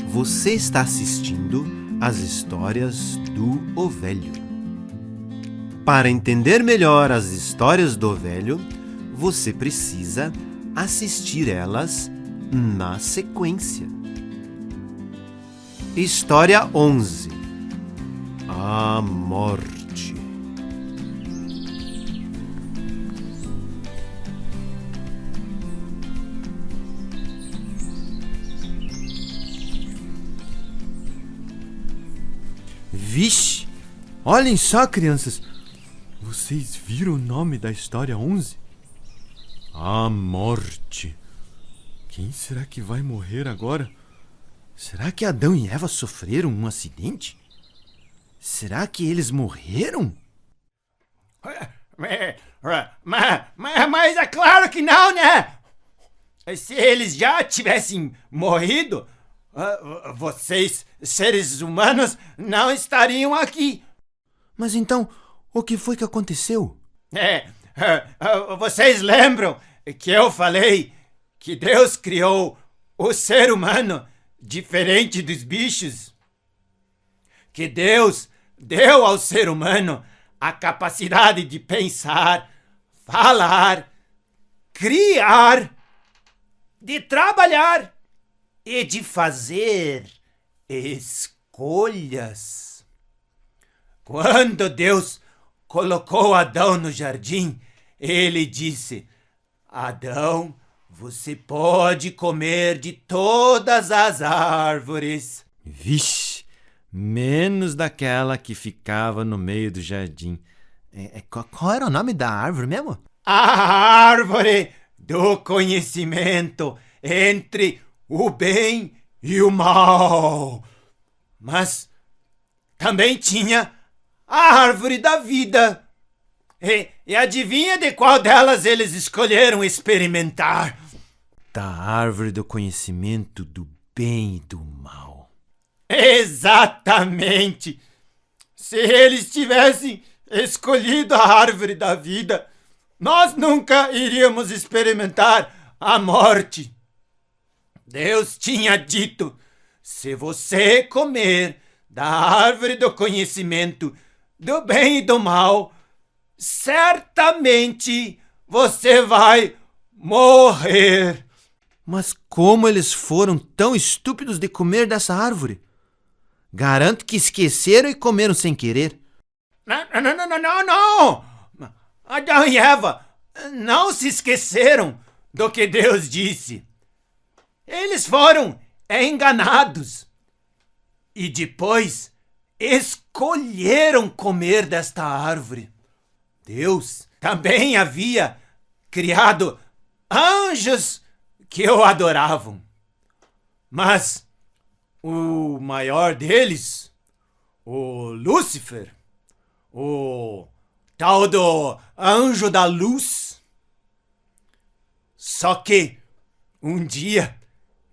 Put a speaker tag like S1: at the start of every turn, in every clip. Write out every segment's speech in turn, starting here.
S1: Você está assistindo às histórias do Ovelho. Para entender melhor as histórias do Ovelho, você precisa assistir elas na sequência. História 11. A Morte.
S2: Vixe! Olhem só, crianças! Vocês viram o nome da história 11? A Morte. Quem será que vai morrer agora? Será que Adão e Eva sofreram um acidente? Será que eles morreram?
S3: Mas é claro que não, né? Se eles já tivessem morrido, vocês, seres humanos, não estariam aqui.
S2: Mas então, o que foi que aconteceu?
S3: Vocês lembram que eu falei que Deus criou o ser humano diferente dos bichos? Que Deus deu ao ser humano a capacidade de pensar, falar, criar, de trabalhar e de fazer escolhas. Quando Deus colocou Adão no jardim, ele disse: Adão, você pode comer de todas as árvores.
S2: Vixe! Menos daquela que ficava no meio do jardim. Qual era o nome da árvore mesmo?
S3: A árvore do conhecimento entre o bem e o mal. Mas também tinha a árvore da vida. E adivinha de qual delas eles escolheram experimentar?
S2: Da árvore do conhecimento do bem e do mal.
S3: Exatamente! Se eles tivessem escolhido a árvore da vida, nós nunca iríamos experimentar a morte. Deus tinha dito: se você comer da árvore do conhecimento do bem e do mal, certamente você vai morrer.
S2: Mas como eles foram tão estúpidos de comer dessa árvore? Garanto que esqueceram e comeram sem querer.
S3: Não! Adão e Eva não se esqueceram do que Deus disse. Eles foram enganados. E depois escolheram comer desta árvore. Deus também havia criado anjos que o adoravam. Mas o maior deles, o Lúcifer, o tal do anjo da luz, só que um dia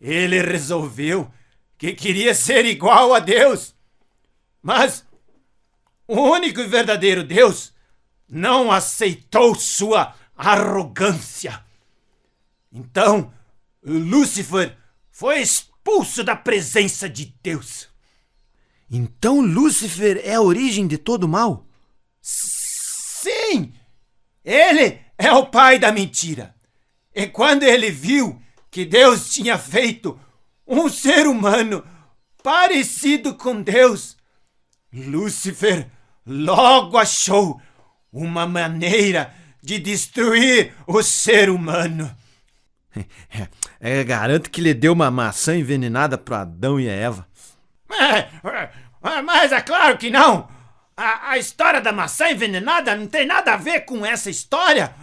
S3: ele resolveu que queria ser igual a Deus. Mas o único e verdadeiro Deus não aceitou sua arrogância. Então, Lúcifer foi expulso da presença de Deus.
S2: Então Lúcifer é a origem de todo o mal?
S3: Sim! Ele é o pai da mentira. E quando ele viu que Deus tinha feito um ser humano parecido com Deus, Lúcifer logo achou uma maneira de destruir o ser humano.
S2: Garanto que lhe deu uma maçã envenenada para Adão e a Eva.
S3: Mas é claro que não! A história da maçã envenenada não tem nada a ver com essa história.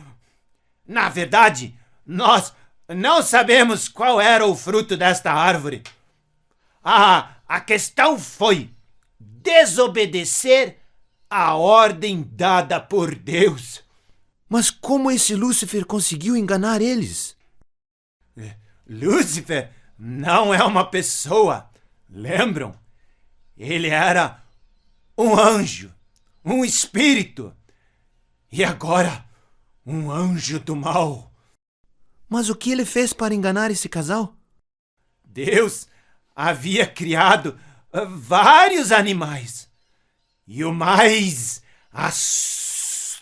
S3: Na verdade, nós não sabemos qual era o fruto desta árvore. A questão foi desobedecer a ordem dada por Deus.
S2: Mas como esse Lúcifer conseguiu enganar eles?
S3: Lúcifer não é uma pessoa, lembram? Ele era um anjo, um espírito, e agora um anjo do mal.
S2: Mas o que ele fez para enganar esse casal?
S3: Deus havia criado vários animais. E o mais astuto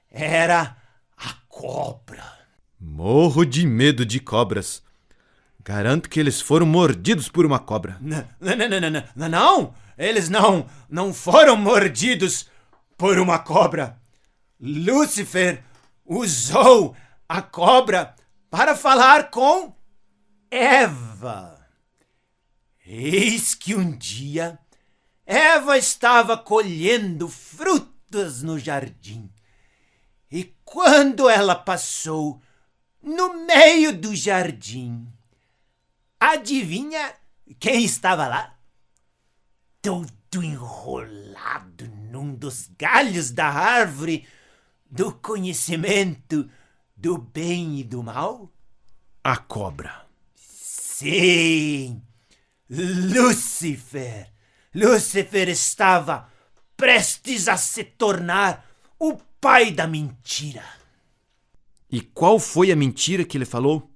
S3: era a cobra.
S2: Morro de medo de cobras. Garanto que eles foram mordidos por uma cobra.
S3: Não, eles não foram mordidos por uma cobra. Lúcifer usou a cobra para falar com Eva. Eis que um dia Eva estava colhendo frutas no jardim. E quando ela passou no meio do jardim, adivinha quem estava lá? Todo enrolado num dos galhos da árvore do conhecimento do bem e do mal?
S2: A cobra.
S3: Sim, Lúcifer. Lúcifer estava prestes a se tornar o pai da mentira.
S2: E qual foi a mentira que ele falou?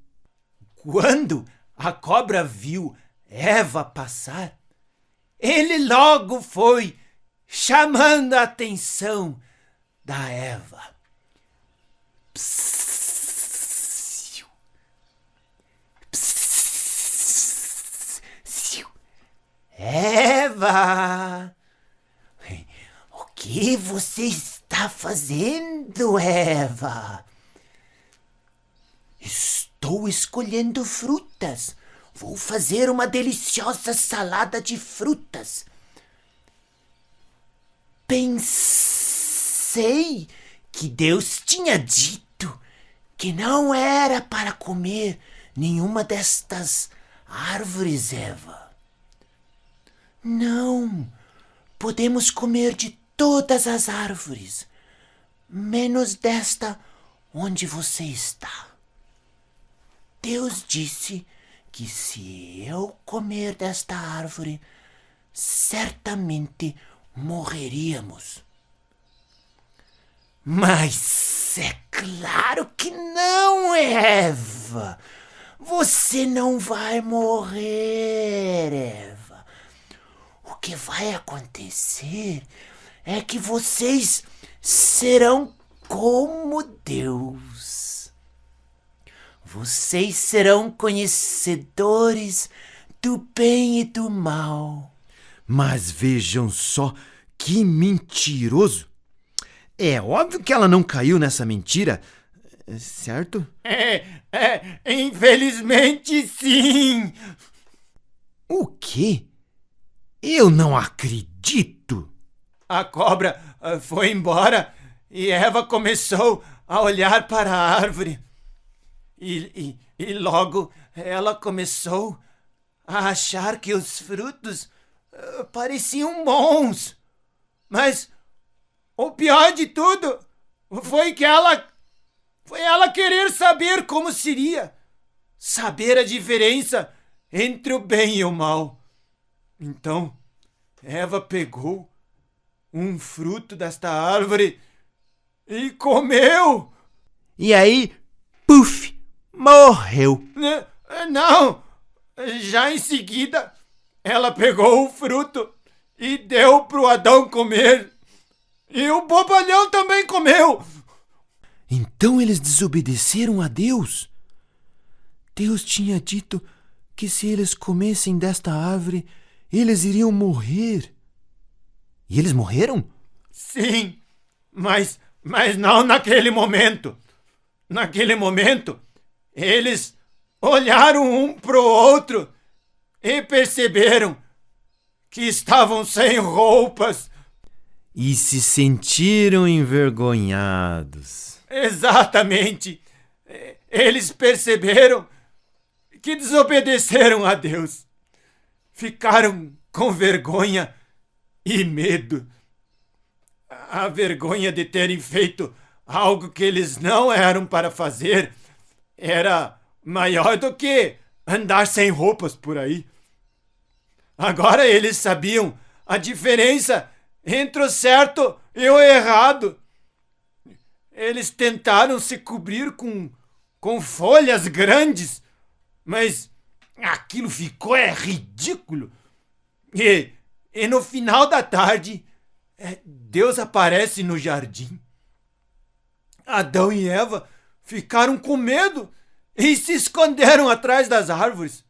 S3: Quando a cobra viu Eva passar, ele logo foi chamando a atenção da Eva. Psiu, psiu. Eva, o que você está fazendo, Eva? Estou escolhendo frutas. Vou fazer uma deliciosa salada de frutas. Pensei que Deus tinha dito que não era para comer nenhuma destas árvores, Eva. Não, podemos comer de todas as árvores, menos desta onde você está. Deus disse que se eu comer desta árvore, certamente morreríamos. Mas é claro que não, Eva. Você não vai morrer, Eva. O que vai acontecer é que vocês serão como Deus. Vocês serão conhecedores do bem e do mal.
S2: Mas vejam só que mentiroso. É óbvio que ela não caiu nessa mentira, certo?
S3: Infelizmente sim.
S2: O quê? Eu não acredito.
S3: A cobra foi embora e Eva começou a olhar para a árvore. E logo ela começou a achar que os frutos pareciam bons. Mas o pior de tudo foi ela querer saber como seria. Saber a diferença entre o bem e o mal. Então, Eva pegou um fruto desta árvore e comeu.
S2: E aí, puf! Morreu.
S3: Não! Já em seguida, ela pegou o fruto e deu pro Adão comer. E o bobalhão também comeu.
S2: Então eles desobedeceram a Deus? Deus tinha dito que se eles comessem desta árvore, eles iriam morrer. E eles morreram?
S3: Sim, mas não naquele momento. Naquele momento, eles olharam um pro outro e perceberam que estavam sem roupas.
S2: E se sentiram envergonhados.
S3: Exatamente. Eles perceberam que desobedeceram a Deus. Ficaram com vergonha e medo. A vergonha de terem feito algo que eles não eram para fazer era maior do que andar sem roupas por aí. Agora eles sabiam a diferença entre o certo e o errado. Eles tentaram se cobrir com folhas grandes, Mas aquilo ficou ridículo. E no final da tarde, Deus aparece no jardim. Adão e Eva ficaram com medo e se esconderam atrás das árvores.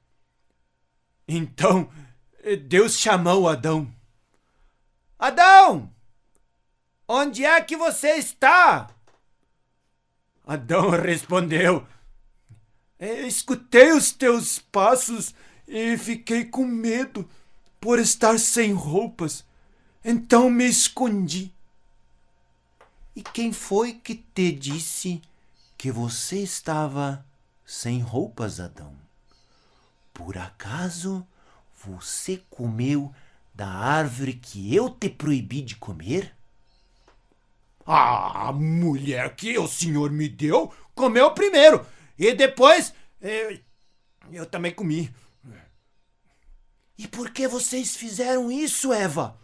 S3: Então, Deus chamou Adão. Adão, onde é que você está? Adão respondeu: escutei os teus passos e fiquei com medo por estar sem roupas. Então me escondi.
S1: E quem foi que te disse que você estava sem roupas, Adão? Por acaso você comeu da árvore que eu te proibi de comer?
S3: A mulher que o senhor me deu comeu primeiro e depois eu também comi.
S1: E por que vocês fizeram isso, Eva?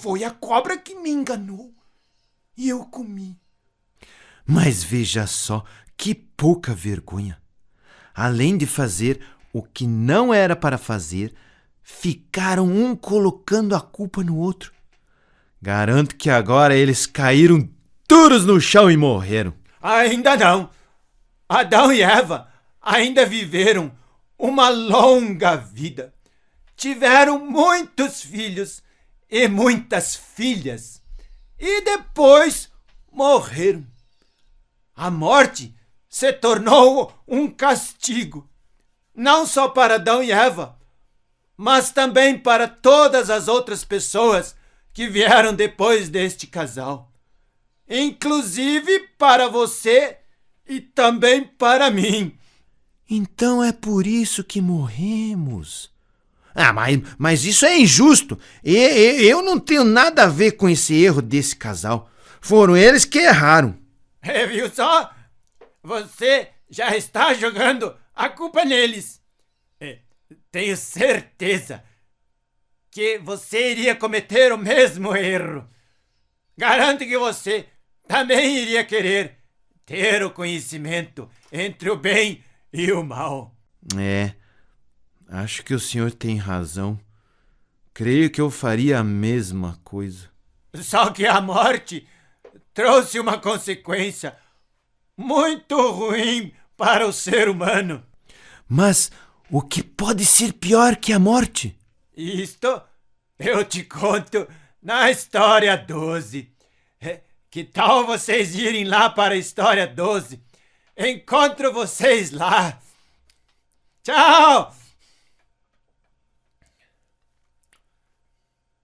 S3: Foi a cobra que me enganou e eu comi.
S2: Mas veja só que pouca vergonha. Além de fazer o que não era para fazer, ficaram um colocando a culpa no outro. Garanto que agora eles caíram duros no chão e morreram.
S3: Ainda não. Adão e Eva ainda viveram uma longa vida. Tiveram muitos filhos e muitas filhas. E depois morreram. A morte se tornou um castigo, não só para Adão e Eva, mas também para todas as outras pessoas que vieram depois deste casal. Inclusive para você e também para mim.
S2: Então é por isso que morremos. Mas isso é injusto. Eu não tenho nada a ver com esse erro desse casal. Foram eles que erraram.
S3: Viu só? Você já está jogando a culpa neles. Tenho certeza que você iria cometer o mesmo erro. Garanto que você também iria querer ter o conhecimento entre o bem e o mal.
S2: Acho que o senhor tem razão. Creio que eu faria a mesma coisa.
S3: Só que a morte trouxe uma consequência muito ruim para o ser humano.
S2: Mas o que pode ser pior que a morte?
S3: Isto eu te conto na história 12. Que tal vocês irem lá para a história 12? Encontro vocês lá. Tchau!